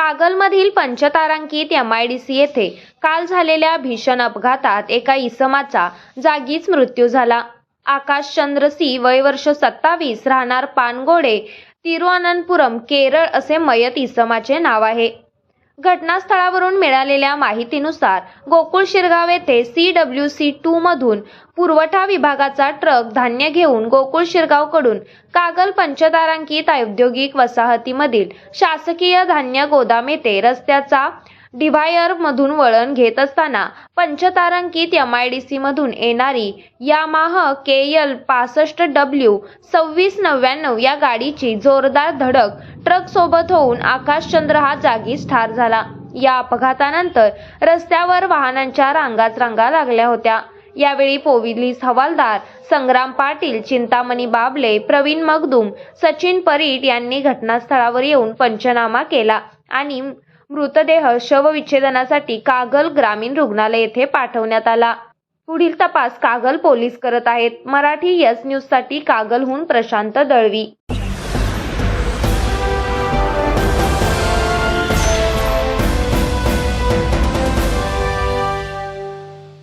कागलमधील पंचतारांकित MIDC येथे काल झालेल्या भीषण अपघातात एका इसमाचा जागीच मृत्यू झाला. आकाशचंद्र सी, वय वर्ष 27, राहणार पानगोडे, तिरुअनंतपुरम, केरळ असे मयत इसमाचे नाव आहे. घटनास्थळावरून मिळालेल्या माहितीनुसार गोकुळ शिरगाव येथे CWC2 मधून पुरवठा विभागाचा ट्रक धान्य घेऊन गोकुळ शिरगावकडून कागल पंचतारांकित औद्योगिक वसाहतीमधील शासकीय धान्य गोदाम येथे रस्त्याचा डिव्हायडर मधून वळण घेत असताना पंचतारांकित MIDC मधून येणारी यामाह KL 65W 2699 या गाडीची जोरदार धडक ट्रक सोबत होऊन आकाशचंद्र हा जागीच ठार झाला. या अपघातानंतर रस्त्यावर वाहनांच्या रांगाच रांगा लागल्या होत्या. यावेळी पोलीस हवालदार संग्राम पाटील, चिंतामणी बाबले, प्रवीण मगदूम, सचिन परीट यांनी घटनास्थळावर येऊन पंचनामा केला आणि मृतदेह शवविच्छेदनासाठी कागल ग्रामीण रुग्णालय येथे पाठवण्यात आला. पुढील तपास कागल पोलीस करत आहेत. मराठी S न्यूज साठी कागलहून प्रशांत दळवी.